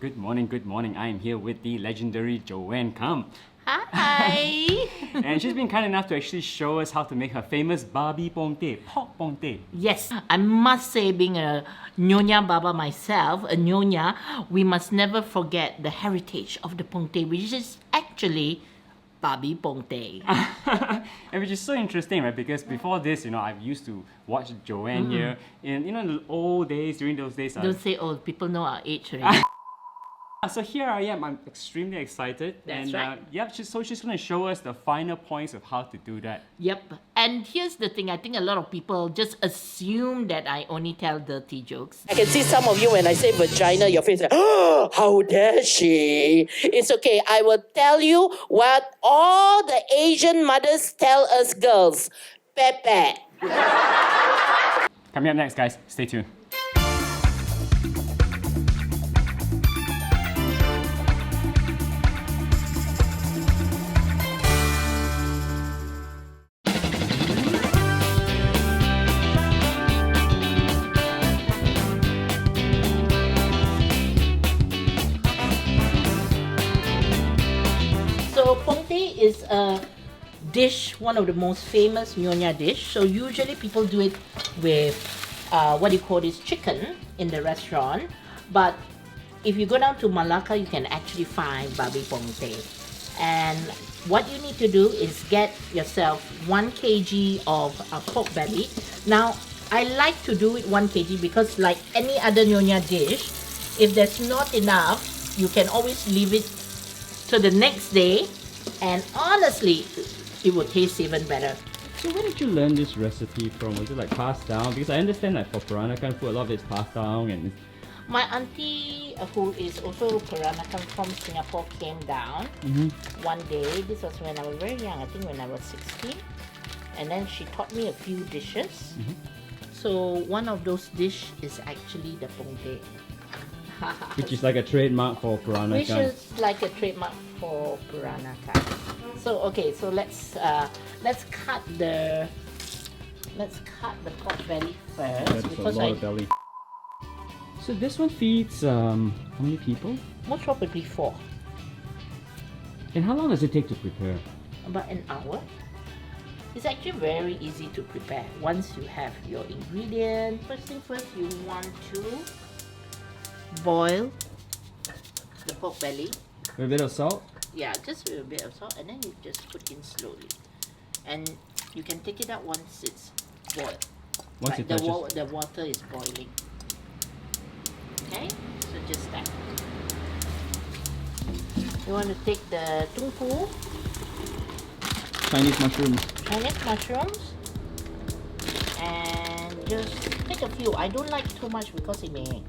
Good morning, good morning. I am here with the legendary Joanne Kam. Hi! And she's been kind enough to actually show us how to make her famous Babi Pongteh, pork Pongteh. Yes, I must say, being a Nyonya Baba myself, a Nyonya, we must never forget the heritage of the Pongteh, which is actually Babi Pongteh. And which is so interesting, right? Because before this, I used to watch Joanne here. And in the old days, during those days, Don't say old, people know our age already. so here I am. I'm extremely excited. That's and, right. So she's going to show us the finer points of how to do that. Yep. And here's the thing, I think a lot of people just assume that I only tell dirty jokes. I can see some of you when I say vagina, your face is like, oh, how dare she? It's okay. I will tell you what all the Asian mothers tell us girls. Pepe. Coming up next, guys. Stay tuned. So pongteh is a dish, one of the most famous Nyonya dish. So usually people do it with chicken in the restaurant. But if you go down to Malacca, you can actually find Babi Pongteh. And what you need to do is get yourself 1 kg of pork belly. Now, I like to do it 1 kg because like any other Nyonya dish, if there's not enough, you can always leave it to the next day, and honestly, it will taste even better. So where did you learn this recipe from? Was it like passed down? Because I understand like for Peranakan food, a lot of it's passed down and My auntie, who is also Peranakan from Singapore, came down one day. This was when I was very young, I think when I was 16. And then she taught me a few dishes. So one of those dishes is actually the pongteh. which is like a trademark for Which Peranakan. is like a trademark for Peranakan. So okay, so let's cut the pork belly first. That's a because lot of belly. So this one feeds how many people? most probably 4. And how long does it take to prepare? About an hour. It's actually very easy to prepare. Once you have your ingredient, first thing first, you want to boil the pork belly. With a bit of salt? Yeah, just with a bit of salt, and then you just put in slowly. And you can take it out once it's boiled. Once it the touches. the water is boiling. Okay, so just that. You want to take the tungku, Chinese mushrooms. Chinese mushrooms, and just take a few. I don't like too much because it may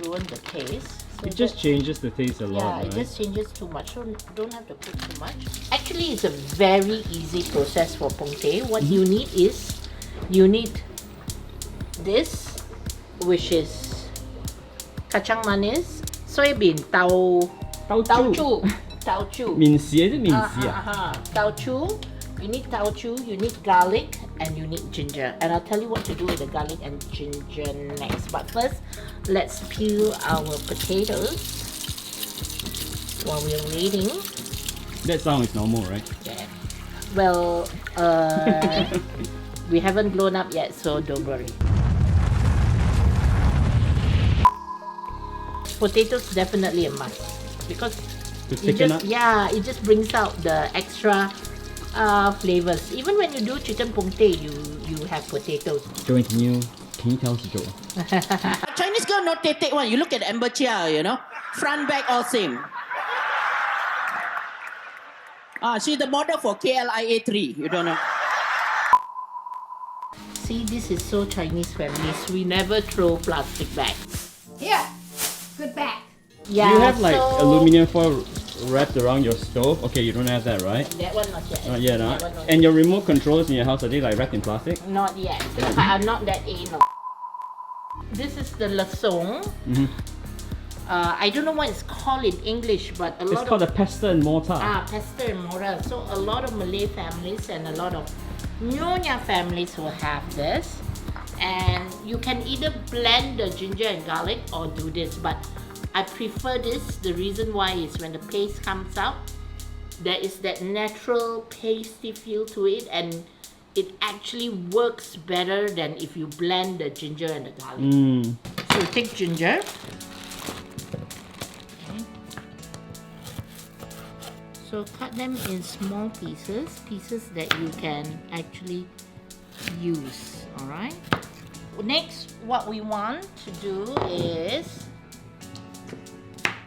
ruin the taste. So It just changes the taste a yeah, lot, right? it just changes too much, so don't have to put too much. Actually, it's a very easy process for pongteh. What you need is, you need this, which is kacang manis, soybean, tau chu. 闽茄是闽茄啊。 Tau chu. You need tau chu, you need garlic, and you need ginger. And I'll tell you what to do with the garlic and ginger next. But first, let's peel our potatoes while we're waiting. That sound is normal, right? Yeah. Well, we haven't blown up yet, so don't worry. Potatoes definitely a must because To it thicken just up? yeah, it just brings out the extra flavors. Even when you do chicken pongteh, you have potatoes. Joanne, can you tell us a joke? Chinese girl not take one. You look at Amber Chia, front back all same. She's the model for KLIA 3. You don't know. See, this is so Chinese families. We never throw plastic bags. Here, good bag. Yeah, Do you have like so aluminum foil wrapped around your stove? Okay, you don't have that, right? That one not yet. Not yet, huh? That one not And your remote controls in your house, are they like wrapped in plastic? Not yet. I'm not that anal. This is the lasong. I don't know what it's called in English, but a It's lot called of a pestle and mortar. pestle and mortar. So a lot of Malay families and a lot of Nyonya families will have this. And you can either blend the ginger and garlic or do this, but I prefer this. The reason why is when the paste comes out, there is that natural pasty feel to it, and it actually works better than if you blend the ginger and the garlic. So take ginger. Okay. So cut them in small pieces that you can actually use. Alright. Next, what we want to do is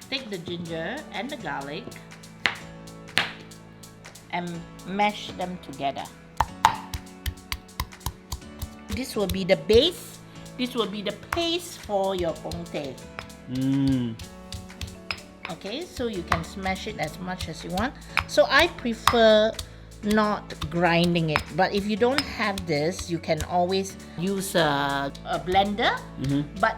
take the ginger and the garlic and mash them together. This will be the base. This will be the paste for your pongteh. Okay, so you can smash it as much as you want. So I prefer not grinding it, but if you don't have this, you can always use a blender. But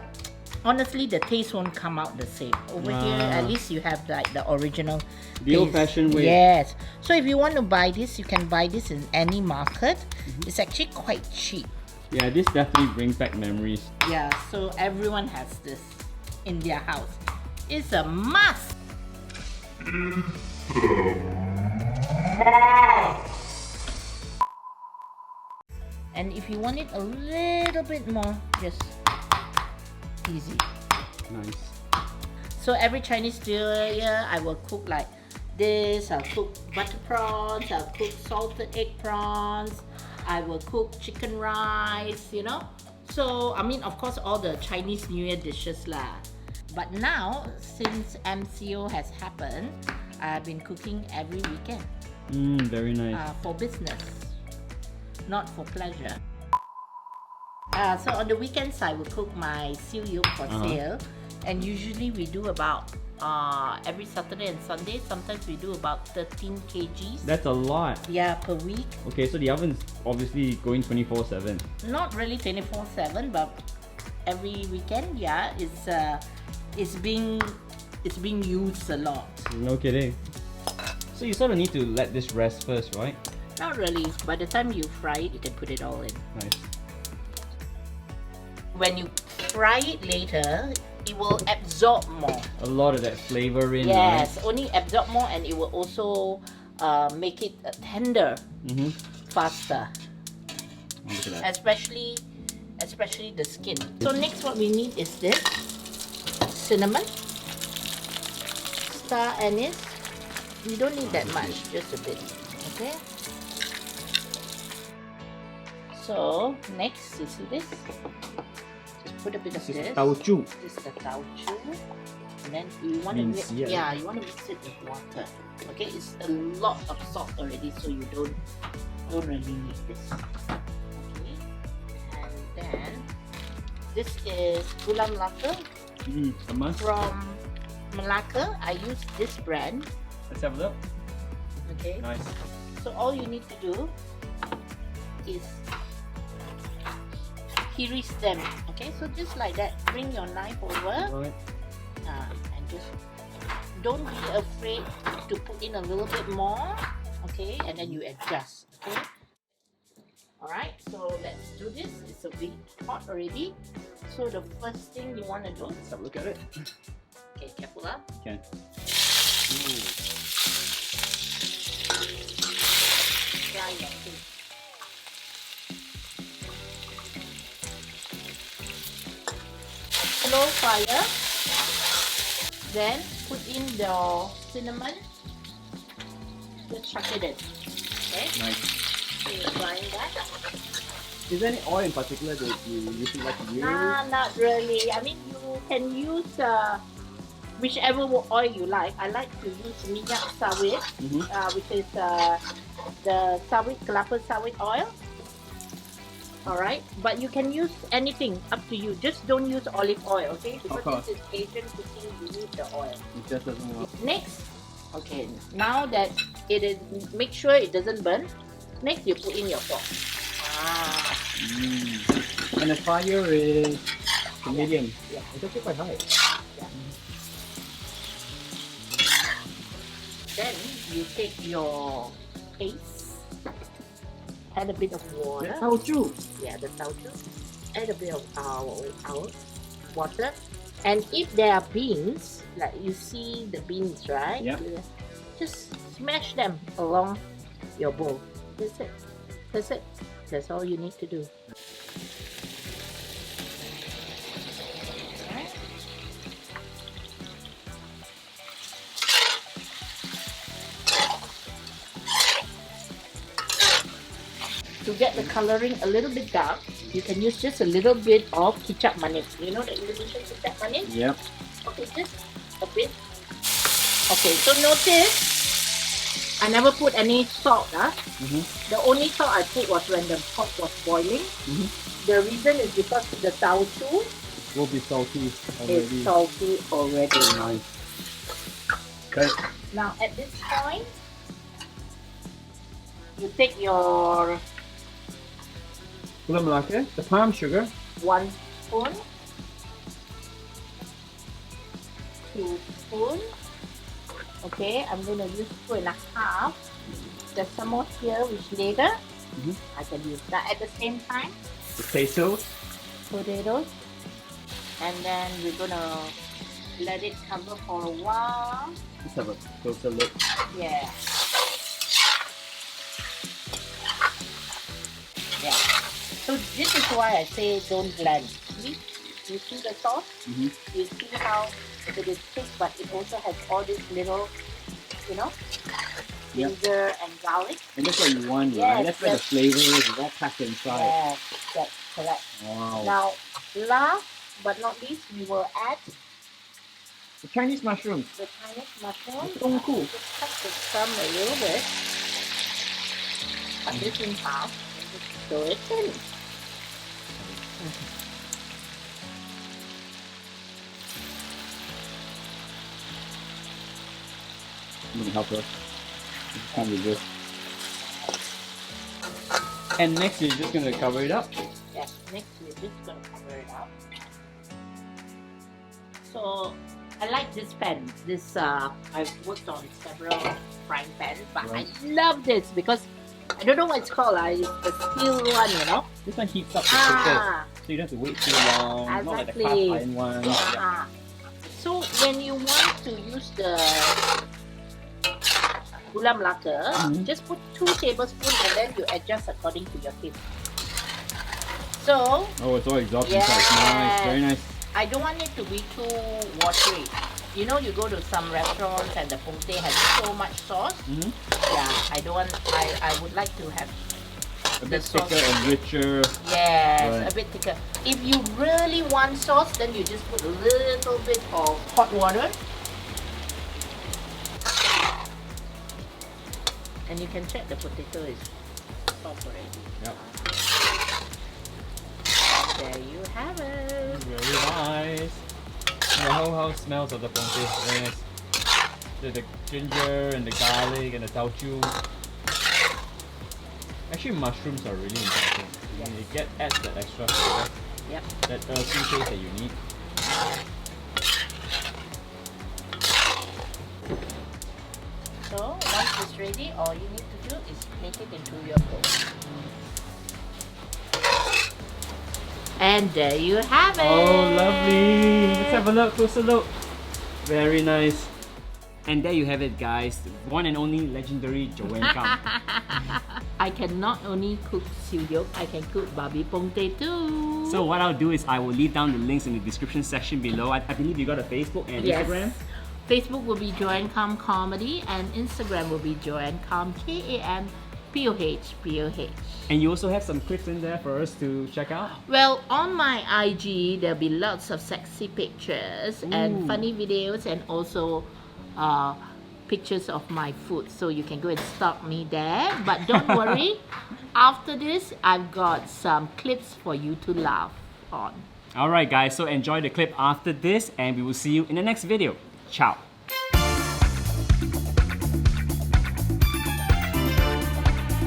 honestly, the taste won't come out the same. Over here, at least you have like the original The old-fashioned way. Yes. So if you want to buy this, you can buy this in any market. It's actually quite cheap. Yeah, this definitely brings back memories. Yeah, so everyone has this in their house. It's a must. And if you want it a little bit more, just easy. Nice. So every Chinese New Year, I will cook like this. I'll cook butter prawns. I'll cook salted egg prawns. I will cook chicken rice, you know. So, I mean, of course, all the Chinese New Year dishes lah. But now, since MCO has happened, I've been cooking every weekend. Very nice. For business, not for pleasure. So on the weekends, I will cook my seal yolk for sale. And usually we do about every Saturday and Sunday. Sometimes we do about 13 kgs. That's a lot. Yeah, per week. Okay, so the oven's obviously going 24/7. Not really 24/7, but every weekend, yeah, it's being used a lot. No kidding. So you sort of need to let this rest first, right? Not really. By the time you fry it, you can put it all in. Nice. When you fry it later, it will absorb more. A lot of that flavor in, Yes, right? only absorb more, and it will also make it tender faster. Look at that. Especially the skin. So next, what we need is this cinnamon, star anise. We don't need that much, just a bit. Okay. So next, you see this? Just put a bit of This is this. Tauchu. This is the tauchu. And then you want to mix, you want to mix it with water. Okay, it's a lot of salt already, so you don't really need this. Okay, and then this is gula melaka A must. from Malacca. I use this brand. Let's have a look. Okay, Nice. so all you need to do is iris them. Okay, so just like that, bring your knife over. Right. And just don't be afraid to put in a little bit more, okay, and then you adjust. Okay, all right, so let's do this. It's a bit hot already, so the first thing you want to do, Let's have a look at it. okay, careful lah. Can. Fry your fish. Slow fire. Then put in the cinnamon. Just chuck it in. Okay? Nice. So you're frying that. Is there any oil in particular that you usually like to use? Nah, not really. I mean, you can use whichever oil you like. I like to use minyak sawit, which is the sawit, kelapa sawit oil. Alright, but you can use anything, up to you. Just don't use olive oil, okay? Because this is Asian cooking, you need the oil. It just doesn't work. Next, okay, now that it is, make sure it doesn't burn. Next, you put in your pork. And the fire is medium. Yeah. It's actually quite high. Then you take your paste, add a bit of water. Tauchu. Yeah, the tauchu. Add a bit of our water. And if there are beans, like you see the beans, right? Yep. You just smash them along your bowl. That's it. That's it. That's all you need to do. Alright. To get the coloring a little bit dark, you can use just a little bit of kicap manis. You know the Indonesian kicap manis? Yep. Okay, just a bit. Okay, so notice I never put any salt. The only salt I put was when the pot was boiling. The reason is because the tauchu Will be salty is salty already. Nice. Okay. Now at this point, you take your Gula Melaka, the palm sugar. 1 spoon, 2 spoons. Okay, I'm going to use 2.5. There's some more here which later I can use. Now at the same time, Potatoes. potatoes, and then we're going to let it cover for a while. Let's have a closer look. Yeah. Yeah. So this is why I say don't blend. See? You see the sauce? You see how it is thick, but it also has all this little, you know, ginger and garlic. And that's what you want, Yes, right? That's where the yes. flavor is all packed inside. Yes, that's correct. Wow. Now, last but not least, we will add The Chinese mushrooms. the Chinese mushroom. Tongku. Just cut the stem a little bit. Cut this in half and just throw it in. I'm gonna help her. Can't resist. And next you're just gonna cover it up. Yeah, next we're just gonna cover it up. So I like this pan. This I've worked on several frying pans, but Right. I love this because I don't know what it's called. It's the steel one, you know. This one heats up quicker. Ah, So you don't have to wait too long. Not like the cast exactly. iron ones. Yeah. ah. So when you want to use the gula melaka, just put 2 tablespoons and then you adjust according to your taste. So Oh, it's all exhausted Yes. inside. Nice, very nice. I don't want it to be too watery. You know, you go to some restaurants and the pongteh has so much sauce. Yeah, I don't want. I would like to have A the bit sauce. thicker and richer. Yes, Right. a bit thicker. If you really want sauce, then you just put a little bit of hot water. And you can check the potato is soft already. Yep. There you have it. Very nice. The whole house smells of the pongteh. Very nice. The ginger and the garlic and the tauchu. Actually, mushrooms are really important. Yes. It adds that extra flavor, Yep. that earthy taste that you need. So once it's ready, all you need to do is make it into your bowl. And there you have it. Oh, lovely. Let's have a look, closer look. Very nice. And there you have it, guys. The one and only legendary Joanne Kam. I can not only cook siu yok, I can cook Babi Pongteh too. So what I'll do is I will leave down the links in the description section below. I believe you got a Facebook and Yes. Instagram. Facebook will be Joanne Kam Comedy and Instagram will be Joanne Kam Kam Poh. And you also have some clips in there for us to check out. Well, on my IG, there'll be lots of sexy pictures and Ooh. funny videos and also pictures of my food. So you can go and stalk me there. But don't worry, after this, I've got some clips for you to laugh on. Alright guys, so enjoy the clip after this and we will see you in the next video. Ciao.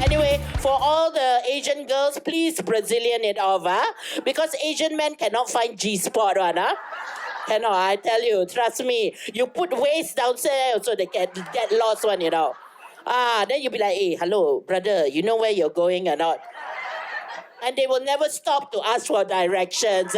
Anyway, for all the Asian girls, please Brazilian it off, because Asian men cannot find G-spot one, Cannot, I tell you, trust me. You put waist downstairs so they can get lost one, then you'll be like, hey, hello, brother, you know where you're going or not? And they will never stop to ask for directions,